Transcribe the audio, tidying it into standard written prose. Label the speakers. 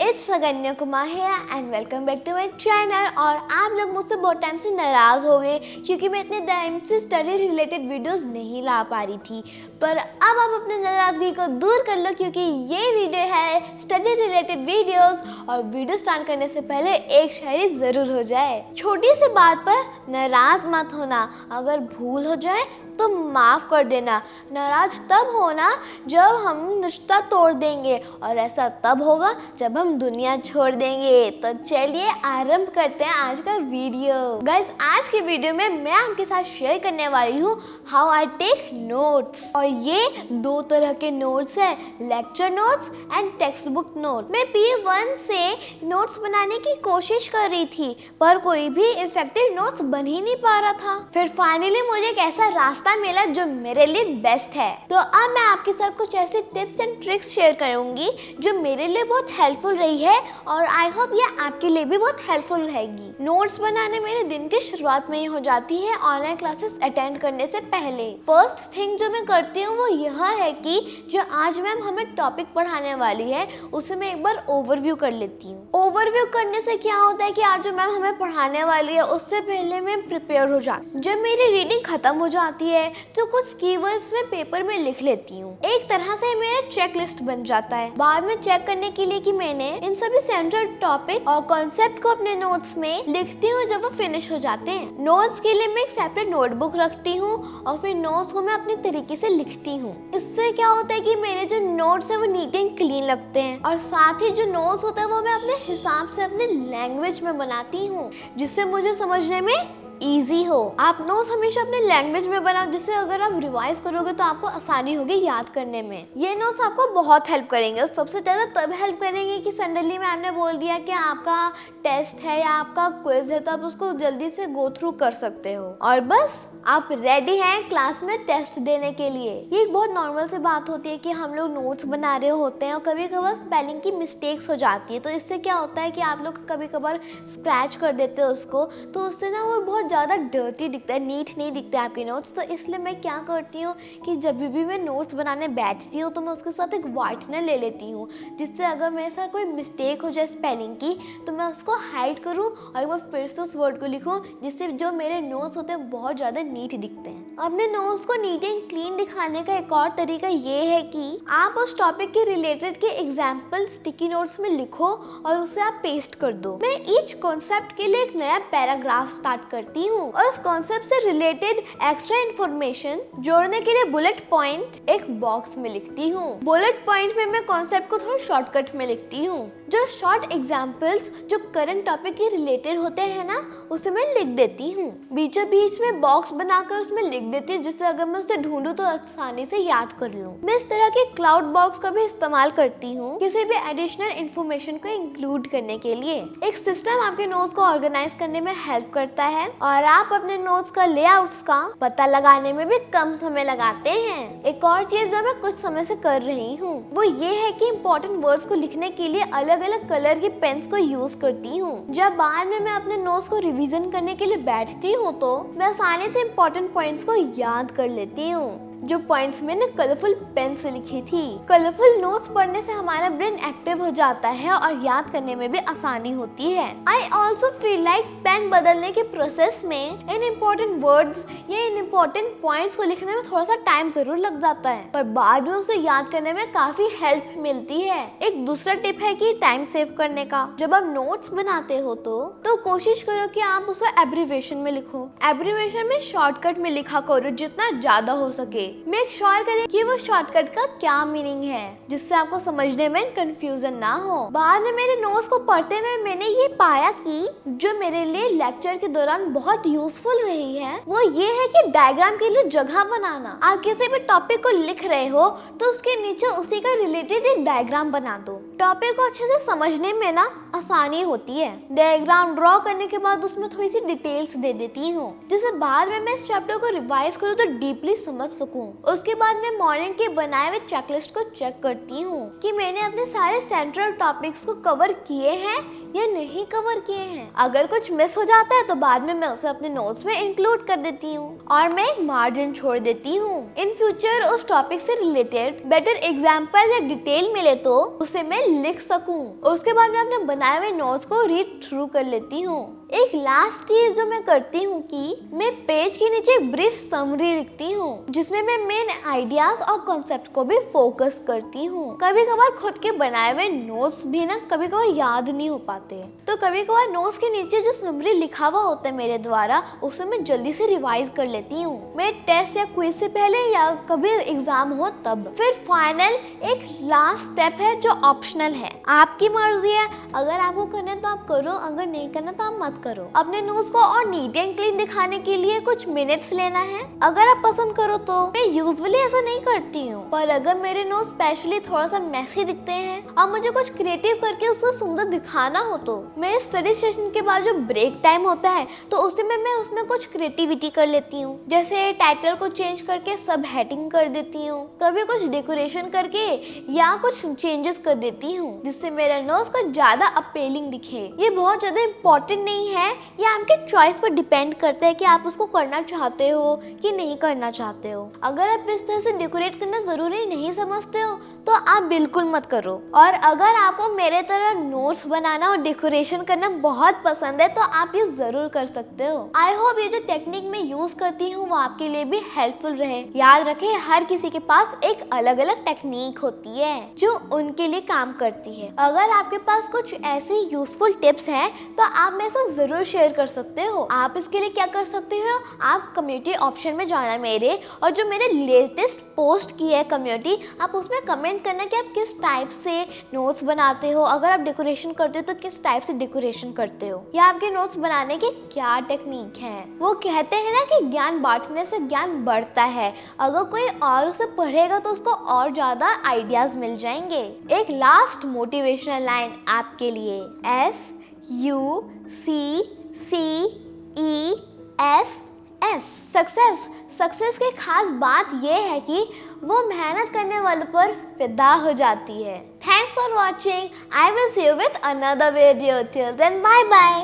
Speaker 1: It's Saganya Kumar है and welcome back to my channel. और आप लोग मुझसे बहुत टाइम से नाराज़ हो गए क्योंकि मैं इतने टाइम से स्टडी रिलेटेड वीडियोस नहीं ला पा रही थी, पर अब आप अपनी नाराज़गी को दूर कर लो क्योंकि ये वीडियो है स्टडी रिलेटेड वीडियोस। और वीडियो स्टार्ट करने से पहले एक शायरी ज़रूर हो जाए। छोटी सी बात पर नाराज़ मत होना, अगर भूल हो जाए तो माफ़ कर देना। नाराज़ तब होना जब हम रिश्ता तोड़ देंगे और ऐसा तब होगा जब हम दुनिया छोड़ देंगे। तो चलिए आरंभ करते हैं आज का वीडियो। गाइस, आज के वीडियो में मैं आपके साथ शेयर करने वाली हूँ हाउ आई टेक नोट्स। और ये दो तरह के नोट्स हैं, lecture notes and text book note. मैं P1 से नोट्स बनाने की कोशिश कर रही थी पर कोई भी इफेक्टिव नोट्स बन ही नहीं पा रहा था। फिर फाइनली मुझे एक ऐसा रास्ता मिला जो मेरे लिए बेस्ट है। तो अब मैं आपके साथ कुछ ऐसे टिप्स एंड ट्रिक्स शेयर करूंगी जो मेरे लिए बहुत हेल्पफुल रही है और आई होप ये आपके लिए भी बहुत हेल्पफुल रहेगी। नोट्स बनाने मेरे दिन की शुरुआत में ही हो जाती है ऑनलाइन क्लासेस अटेंड करने से पहले। फर्स्ट थिंग जो मैं करती हूँ वो यह है कि जो आज मैम हमें टॉपिक पढ़ाने वाली है उसे मैं एक बार ओवरव्यू कर लेती हूँ। ओवरव्यू करने से क्या होता है कि आज जो मैम हमें पढ़ाने वाली है उससे पहले मैं प्रिपेयर हो जाती। जब मेरी रीडिंग खत्म हो जाती है तो कुछ कीवर्ड्स में पेपर में लिख लेती हूँ। एक तरह से मेरा चेक लिस्ट बन जाता है बाद में चेक करने के लिए कि मैंने इन सभी सेंट्रल टॉपिक और कॉन्सेप्ट को अपने नोट्स में लिखती हूँ जब वो फिनिश हो जाते हैं। नोट्स के लिए मैं एक सेपरेट नोटबुक रखती हूँ और फिर नोट्स को मैं अपने तरीके से लिखती हूँ। इससे क्या होता है कि मेरे जो नोट्स है वो नीट एंड क्लीन लगते हैं और साथ ही जो नोट्स होता है वो मैं अपने हिसाब से अपने लैंग्वेज में बनाती हूँ जिससे मुझे समझने में इजी हो। आप नोट्स हमेशा अपने लैंग्वेज में बनाओ जिससे अगर आप रिवाइज करोगे तो आपको आसानी होगी याद करने में। ये नोट्स आपको बहुत हेल्प करेंगे। सबसे ज़्यादा तब हेल्प करेंगे कि सडनली मैम ने बोल दिया कि आपका टेस्ट है या आपका क्विज है तो आप उसको जल्दी से गो थ्रू कर सकते हो और बस आप रेडी हैं क्लास में टेस्ट देने के लिए। ये एक बहुत नॉर्मल सी बात होती है कि हम लोग नोट्स बना रहे होते हैं और कभी कभार स्पेलिंग की मिस्टेक्स हो जाती है तो इससे क्या होता है कि आप लोग कभी कभार स्क्रैच कर देते हो उसको, तो उससे ना वो बहुत ज़्यादा डर्टी दिखता है, नीट नहीं दिखता है आपके नोट्स। तो इसलिए मैं क्या करती हूँ कि जब भी मैं नोट्स बनाने बैठती हूँ तो मैं उसके साथ एक वाइटनर ले लेती हूँ जिससे अगर मेरे साथ कोई मिस्टेक हो जाए स्पेलिंग की तो मैं उसको हाइड करूँ और एक बार फिर से उस वर्ड को लिखूँ जिससे जो मेरे नोट्स होते हैं बहुत ज़्यादा नीट दिखते हैं। अपने नोट्स को नीट एंड क्लीन दिखाने का एक और तरीका ये है कि आप उस टॉपिक के रिलेटेड के एग्जाम्पल स्टिकी नोट्स में लिखो और उसे आप पेस्ट कर दो। मैं ईच कॉन्सेप्ट के लिए एक नया पैराग्राफ स्टार्ट करती हूँ और उस कॉन्सेप्ट से रिलेटेड एक्स्ट्रा इन्फॉर्मेशन जोड़ने के लिए बुलेट पॉइंट एक बॉक्स में लिखती हूँ। बुलेट पॉइंट में मैं कॉन्सेप्ट को थोड़ा शॉर्टकट में लिखती हूँ। जो शॉर्ट एग्जाम्पल्स जो करंट टॉपिक के रिलेटेड होते हैं ना उसे मैं लिख देती हूँ। बीचों बीच में बॉक्स बनाकर उसमें लिख देती हूँ जिससे अगर मैं उसे ढूंढूं तो आसानी से याद कर लूँ। मैं इस तरह के क्लाउड बॉक्स का भी इस्तेमाल करती हूँ किसी भी एडिशनल इंफॉर्मेशन को इंक्लूड करने के लिए। एक सिस्टम आपके नोट्स को ऑर्गेनाइज करने में हेल्प करता है और आप अपने नोट्स का लेआउट्स का पता लगाने में भी कम समय लगाते हैं। एक और चीज जो मैं कुछ समय से कर रही हूँ वो ये है कि इम्पोर्टेंट वर्ड्स को लिखने के लिए अलग अलग कलर की पेन्स को यूज करती हूँ। जब बाद में मैं अपने नोट्स को रिवीजन करने के लिए बैठती हूँ तो मैं आसानी से इम्पोर्टेंट पॉइंट्स को याद कर लेती हूँ जो पॉइंट्स मैंने कलरफुल पेन से लिखी थी। कलरफुल नोट्स पढ़ने से हमारा ब्रेन एक्टिव हो जाता है और याद करने में भी आसानी होती है। I also feel like pen बदलने के प्रोसेस में इन इम्पोर्टेंट वर्ड्स या इन इम्पोर्टेंट पॉइंट्स को लिखने में थोड़ा सा टाइम जरूर लग जाता है पर बाद में उसे याद करने में काफी हेल्प मिलती है। एक दूसरा टिप है कि टाइम सेव करने का। जब आप नोट्स बनाते हो तो कोशिश करो कि आप उसे एब्रीविएशन में लिखो। एब्रीविएशन में शॉर्टकट में लिखा करो जितना ज्यादा हो सके। मेक श्योर करें कि वो शॉर्टकट का क्या मीनिंग है जिससे आपको समझने में कंफ्यूजन ना हो। बाद में मेरे नोट्स को पढ़ते हुए मैंने ये पाया कि जो मेरे लिए लेक्चर के दौरान बहुत यूजफुल रही है वो ये है कि डायग्राम के लिए जगह बनाना। आप किसी भी टॉपिक को लिख रहे हो तो उसके नीचे उसी का रिलेटेड एक डायग्राम बना दो। टॉपिक को अच्छे से समझने में ना आसानी होती है। डायग्राम ड्रॉ करने के बाद उसमें थोड़ी सी डिटेल्स दे देती हूँ जिससे बाद में मैं इस चैप्टर को रिवाइज करूँ तो डीपली समझ सकूँ। उसके बाद मैं मॉर्निंग के बनाए हुए चेकलिस्ट को चेक करती हूँ कि मैंने अपने सारे सेंट्रल टॉपिक्स को कवर किए हैं या नहीं कवर किए हैं। अगर कुछ मिस हो जाता है तो बाद में मैं उसे अपने नोट्स में इंक्लूड कर देती हूँ और मैं एक मार्जिन छोड़ देती हूँ। इन फ्यूचर उस टॉपिक से रिलेटेड बेटर एग्जाम्पल या डिटेल मिले तो उसे मैं लिख सकूं। उसके बाद मैं अपने बनाए हुए नोट्स को रीड थ्रू कर लेती हूँ। एक लास्ट चीज जो मैं करती हूँ कि मैं पेज के नीचे एक ब्रीफ समरी लिखती हूँ जिसमें मैं मेन आइडियाज और कॉन्सेप्ट को भी फोकस करती हूँ। कभी कभार खुद के बनाए हुए नोट्स भी ना कभी कभार याद नहीं हो पाते, तो कभी कभार नोट्स के नीचे जो समरी लिखा हुआ होता है मेरे द्वारा उसे मैं जल्दी से रिवाइज कर लेती हूँ। मैं टेस्ट या क्विज से पहले या कभी एग्जाम हो तब। फिर फाइनल एक लास्ट स्टेप है जो ऑप्शनल है, आपकी मर्जी है। अगर आपको करना है तो आप करो, अगर नहीं करना तो आप मत करो। अपने नोट्स को और नीट एंड क्लीन दिखाने के लिए कुछ मिनट्स लेना है। अगर आप पसंद करो तो मैं यूजुअली ऐसा नहीं करती हूँ, पर अगर मेरे नोट्स स्पेशली थोड़ा सा मैसी दिखते हैं और मुझे कुछ क्रिएटिव करके उसको सुंदर दिखाना हो तो मेरे स्टडी सेशन के बाद जो ब्रेक टाइम होता है तो उस समय मैं उसमें कुछ क्रिएटिविटी कर लेती हूँ। जैसे टाइटल को चेंज करके सब हेडिंग कर देती हूँ, कभी कुछ डेकोरेशन करके या कुछ चेंजेस कर देती हूँ जिससे मेरा नोट्स को ज्यादा अपीलिंग दिखे। ये बहुत ज्यादा इम्पोर्टेंट नहीं है, ये आपके चॉइस पर डिपेंड करता है कि आप उसको करना चाहते हो कि नहीं करना चाहते हो। अगर आप इस तरह से डेकोरेट करना जरूरी नहीं समझते हो तो आप बिल्कुल मत करो। और अगर आपको मेरे तरह नोट्स बनाना और डेकोरेशन करना बहुत पसंद है तो आप ये जरूर कर सकते हो। आई होप ये जो टेक्निक मैं यूज करती हूँ वो आपके लिए भी हेल्पफुल रहे। याद रखें, हर किसी के पास एक अलग अलग टेक्निक होती है जो उनके लिए काम करती है। अगर आपके पास कुछ ऐसी यूजफुल टिप्स हैं तो आप मेरे साथ जरूर शेयर कर सकते हो। आप इसके लिए क्या कर सकते हो, आप कम्युनिटी ऑप्शन में जाना मेरे, और जो मेरे लेटेस्ट पोस्ट की है कम्युनिटी, आप उसमें कमेंट करना कि आप किस टाइप से नोट्स बनाते हो। अगर आप डेकोरेशन करते हो तो किस टाइप से डेकोरेशन करते हो, या आपके नोट्स बनाने की क्या टेक्निक है। वो कहते हैं ना कि ज्ञान बांटने से ज्ञान बढ़ता है। अगर कोई और उसे पढ़ेगा तो उसको और ज्यादा आइडियाज मिल जाएंगे। एक लास्ट मोटिवेशनल लाइन आपके लिए, SUCCESS। सक्सेस की खास बात यह है कि वो मेहनत करने वालों पर फिदा हो जाती है। Thanks for watching. I will see you with another video. Till then bye bye.